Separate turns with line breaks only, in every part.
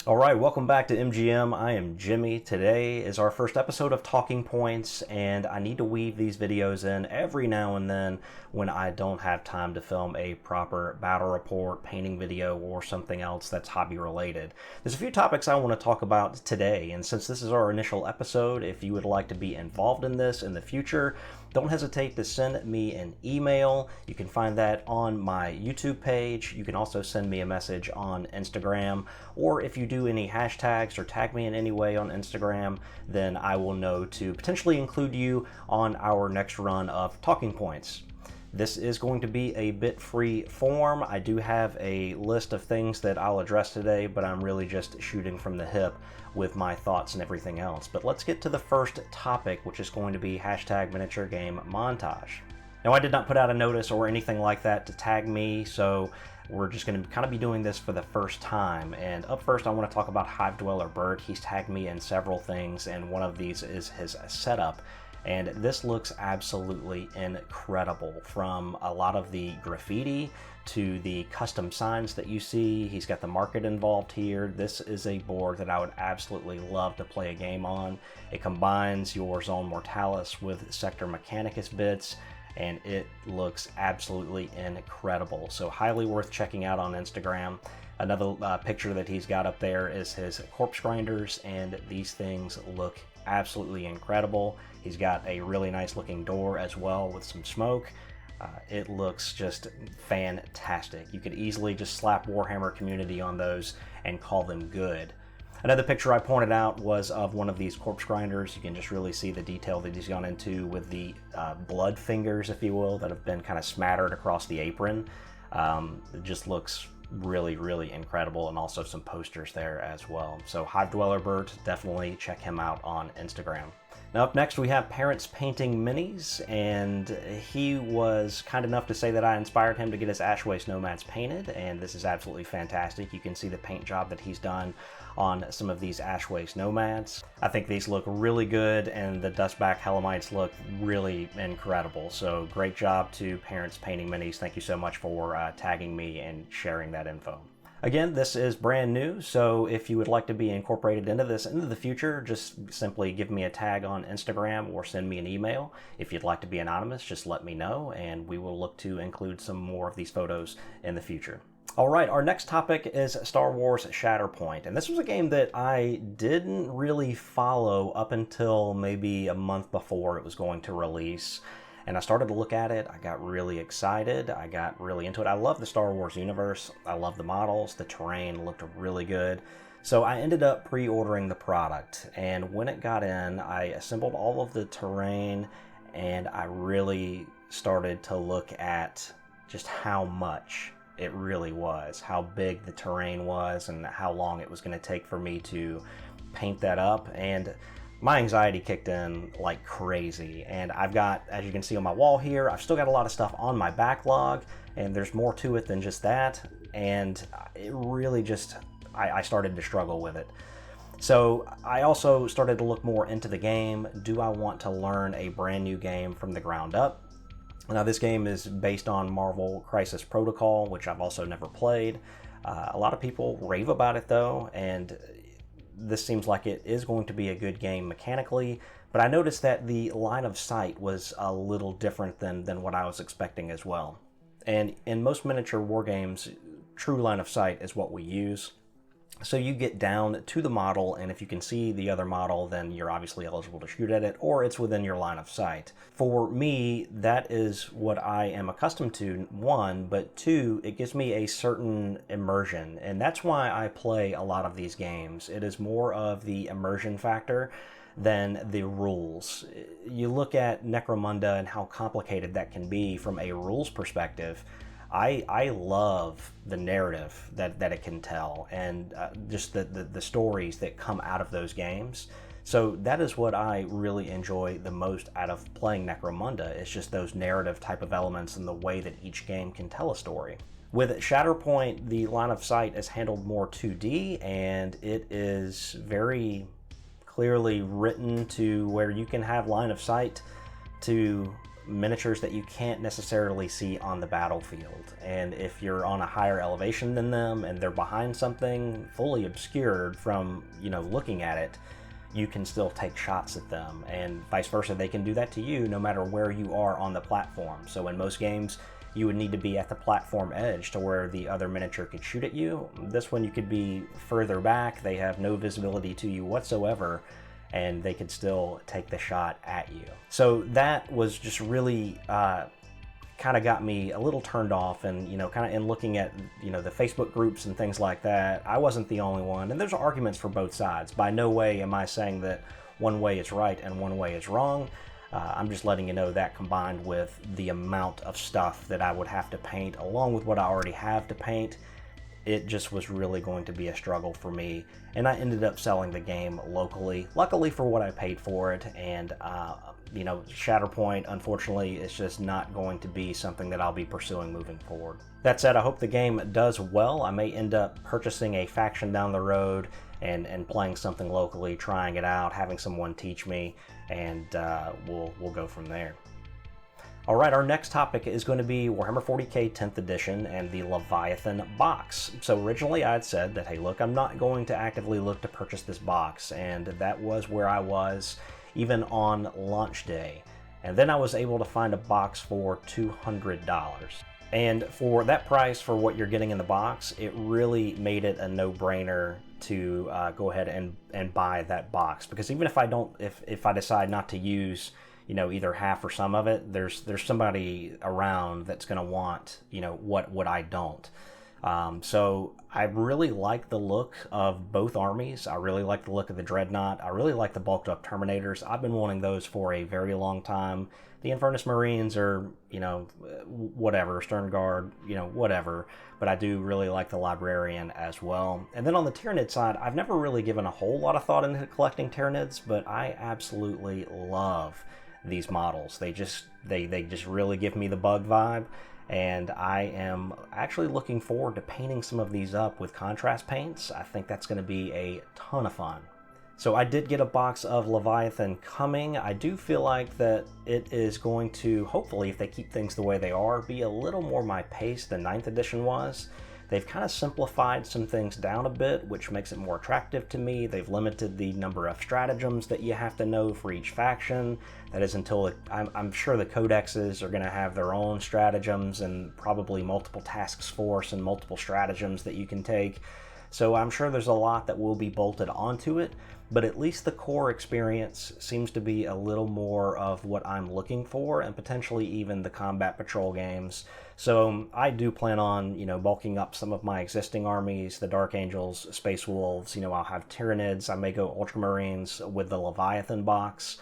Alright, welcome back to MgM. I am Jimmy. Today is our first episode of Talking Points, and I need to weave these videos in every now and then when I don't have time to film a proper battle report, painting video, or something else that's hobby related. There's a few topics I want to talk about today, and since this is our initial episode, if you would like to be involved in this in the future, don't hesitate to send me an email. You can find that on my YouTube page. You can also send me a message on Instagram, or if you do any hashtags or tag me in any way on Instagram, then I will know to potentially include you on our next run of Talking Points. This is going to be a bit free form. I do have a list of things that I'll address today, but I'm really just shooting from the hip with my thoughts and everything else. But let's get to the first topic, which is going to be hashtag miniature game montage. Now, I did not put out a notice or anything like that to tag me, so we're just going to kind of be doing this for the first time. And up first, I want to talk about Hive Dweller Bird. He's tagged me in several things, and one of these is his setup. And this looks absolutely incredible, from a lot of the graffiti to the custom signs that you see. He's got the market involved here. This is a board that I would absolutely love to play a game on. It combines your Zone Mortalis with Sector Mechanicus bits, and it looks absolutely incredible. So highly worth checking out on Instagram. Another picture that he's got up there is his corpse grinders, and these things look absolutely incredible. He's got a really nice looking door as well with some smoke. It looks just fantastic. You could easily just slap Warhammer Community on those and call them good. Another picture I pointed out was of one of these corpse grinders. You can just really see the detail that he's gone into with the blood fingers, if you will, that have been kind of smattered across the apron. It just looks really, really incredible, and also some posters there as well. So Hive Dweller Bird, definitely check him out on Instagram. Now up next we have Parents Painting Minis, and he was kind enough to say that I inspired him to get his Ash Waste Nomads painted, and this is absolutely fantastic. You can see the paint job that he's done on some of these Ash Waste Nomads. I think these look really good, and the Dustback Hellamites look really incredible. So great job to Parents Painting Minis. Thank you so much for tagging me and sharing that info. Again, this is brand new, so if you would like to be incorporated into this into the future, just simply give me a tag on Instagram or send me an email. If you'd like to be anonymous, just let me know, and we will look to include some more of these photos in the future. All right, our next topic is Star Wars Shatterpoint, and this was a game that I didn't really follow up until maybe a month before it was going to release. And I started to look at it, I got really excited, I got really into it. I love the Star Wars universe, I love the models, the terrain looked really good. So I ended up pre-ordering the product, and when it got in, I assembled all of the terrain, and I really started to look at just how much it really was, how big the terrain was, and how long it was going to take for me to paint that up. And my anxiety kicked in like crazy, and I've got, as you can see on my wall here, I've still got a lot of stuff on my backlog, and there's more to it than just that, and it really just, I started to struggle with it. So I also started to look more into the game. Do I want to learn a brand new game from the ground up? Now this game is based on Marvel Crisis Protocol, which I've also never played. A lot of people rave about it though, and this seems like it is going to be a good game mechanically, but I noticed that the line of sight was a little different than what I was expecting as well. And in most miniature war games, true line of sight is what we use. So you get down to the model, and if you can see the other model, then you're obviously eligible to shoot at it, or it's within your line of sight. For me, that is what I am accustomed to, one, but two, it gives me a certain immersion, and that's why I play a lot of these games. It is more of the immersion factor than the rules. You look at Necromunda and how complicated that can be from a rules perspective. I love the narrative that it can tell, and just the stories that come out of those games. So that is what I really enjoy the most out of playing Necromunda. It's just those narrative type of elements and the way that each game can tell a story. With Shatterpoint, the line of sight is handled more 2D, and it is very clearly written to where you can have line of sight to miniatures that you can't necessarily see on the battlefield. And if you're on a higher elevation than them and they're behind something fully obscured from, looking at it, you can still take shots at them, and vice versa. They can do that to you no matter where you are on the platform. So in most games, you would need to be at the platform edge to where the other miniature could shoot at you. This one, you could be further back. They have no visibility to you whatsoever, and they could still take the shot at you. So that was just really kind of got me a little turned off, and kind of in looking at the Facebook groups and things like that, I wasn't the only one, and there's arguments for both sides. By no way am I saying that one way is right and one way is wrong. I'm just letting you know that, combined with the amount of stuff that I would have to paint along with what I already have to paint, it just was really going to be a struggle for me, and I ended up selling the game locally, luckily for what I paid for it. And Shatterpoint, unfortunately, is just not going to be something that I'll be pursuing moving forward. That said, I hope the game does well. I may end up purchasing a faction down the road and playing something locally, trying it out, having someone teach me, and we'll go from there. All right, our next topic is going to be Warhammer 40k 10th edition and the Leviathan box. So originally I had said that, hey, look, I'm not going to actively look to purchase this box, and that was where I was even on launch day. And then I was able to find a box for $200. And for that price, for what you're getting in the box, it really made it a no-brainer to go ahead and buy that box. Because even if I decide not to use either half or some of it, there's somebody around that's going to want what I don't. So I really like the look of both armies. I really like the look of the Dreadnought. I really like the bulked up Terminators. I've been wanting those for a very long time. The Infernus Marines are, whatever, Stern Guard, whatever. But I do really like the Librarian as well. And then on the Tyranid side, I've never really given a whole lot of thought into collecting Tyranids, but I absolutely love these models. They just really give me the bug vibe. And I am actually looking forward to painting some of these up with contrast paints. I think that's going to be a ton of fun. So I did get a box of Leviathan coming. I do feel like that it is going to, hopefully, if they keep things the way they are, be a little more my pace than 9th edition was. They've kind of simplified some things down a bit, which makes it more attractive to me. They've limited the number of stratagems that you have to know for each faction. That is until I'm sure the codexes are going to have their own stratagems and probably multiple tasks force and multiple stratagems that you can take. So I'm sure there's a lot that will be bolted onto it, but at least the core experience seems to be a little more of what I'm looking for, and potentially even the combat patrol games. So I do plan on, bulking up some of my existing armies, the Dark Angels, Space Wolves. I'll have Tyranids. I may go Ultramarines with the Leviathan box.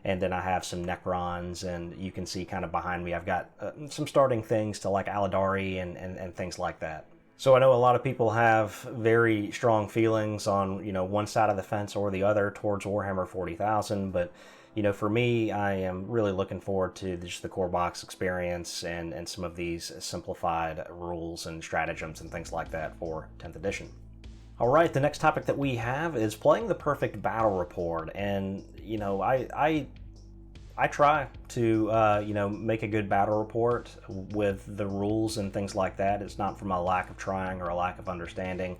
And then I have some Necrons, and you can see kind of behind me, I've got some starting things to like Aladari and things like that. So I know a lot of people have very strong feelings on, one side of the fence or the other towards Warhammer 40,000, but, for me, I am really looking forward to just the core box experience and some of these simplified rules and stratagems and things like that for 10th edition. All right, the next topic that we have is playing the perfect battle report, and I try to make a good battle report with the rules and things like that. It's not from a lack of trying or a lack of understanding.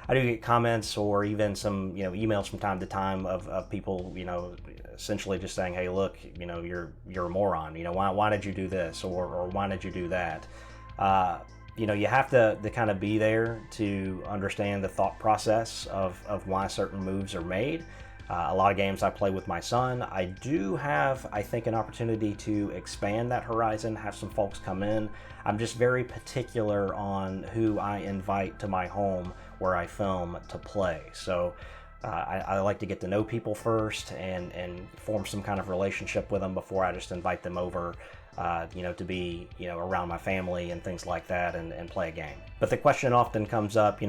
I do get comments or even some emails from time to time of people essentially just saying, hey, look, you're a moron. Why did you do this, or why did you do that? You have to kind of be there to understand the thought process of why certain moves are made. A lot of games I play with my son. I do have, I think, an opportunity to expand that horizon, have some folks come in. I'm just very particular on who I invite to my home where I film to play. So I like to get to know people first and form some kind of relationship with them before I just invite them over, to be, around my family and things like that and play a game. But the question often comes up,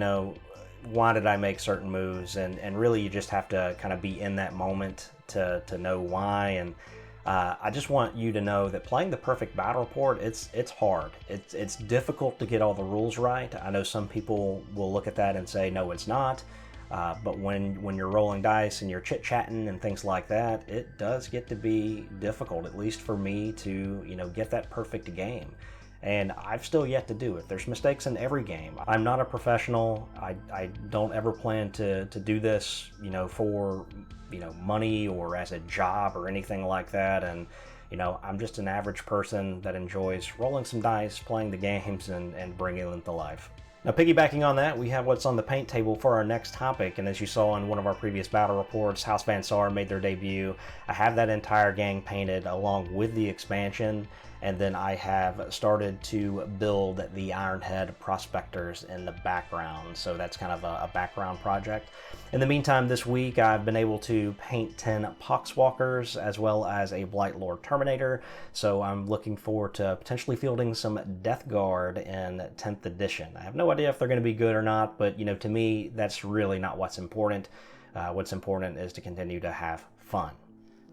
why did I make certain moves? And really you just have to kind of be in that moment to know why. And I just want you to know that playing the perfect battle report, it's hard. It's difficult to get all the rules right. I know some people will look at that and say, no, it's not. But when you're rolling dice and you're chit-chatting and things like that, it does get to be difficult, at least for me, to get that perfect game. And I've still yet to do it. There's mistakes in every game. I'm not a professional. I don't ever plan to do this, for money or as a job or anything like that. And I'm just an average person that enjoys rolling some dice, playing the games, and bringing them to life. Now, piggybacking on that, we have what's on the paint table for our next topic, and as you saw in one of our previous battle reports, House Van Saar made their debut. I have that entire gang painted along with the expansion, and then I have started to build the Ironhead Prospectors in the background, so that's kind of a background project. In the meantime, this week I've been able to paint 10 Poxwalkers as well as a Blightlord Terminator, so I'm looking forward to potentially fielding some Death Guard in 10th edition. I have no idea if they're going to be good or not, but to me, that's really not what's important. What's important is to continue to have fun.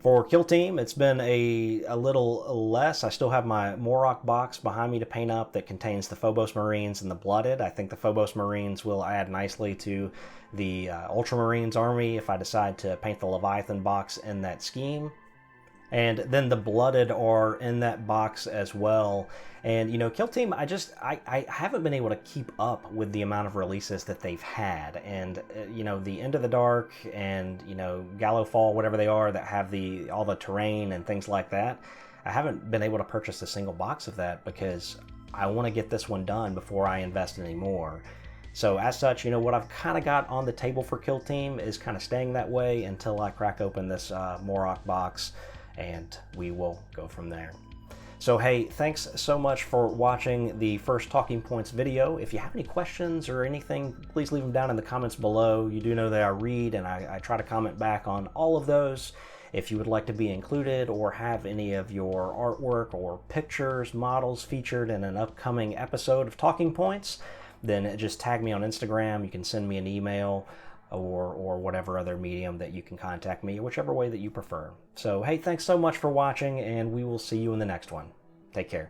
For Kill Team, it's been a little less. I still have my Morok box behind me to paint up that contains the Phobos Marines and the Blooded. I think the Phobos Marines will add nicely to the Ultramarines army if I decide to paint the Leviathan box in that scheme. And then the Blooded are in that box as well. And Kill Team, I haven't been able to keep up with the amount of releases that they've had. And the End of the Dark and Gallowfall, whatever they are, that have all the terrain and things like that, I haven't been able to purchase a single box of that because I want to get this one done before I invest any more. So as such, what I've kind of got on the table for Kill Team is kind of staying that way until I crack open this Morok box, and we will go from there. So hey, thanks so much for watching the first Talking Points video. If you have any questions or anything, please leave them down in the comments below. You do know that I read and I try to comment back on all of those. If you would like to be included or have any of your artwork or pictures, models featured in an upcoming episode of Talking Points, then just tag me on Instagram. You can send me an email or whatever other medium that you can contact me, whichever way that you prefer. So hey, thanks so much for watching, and we will see you in the next one. Take care.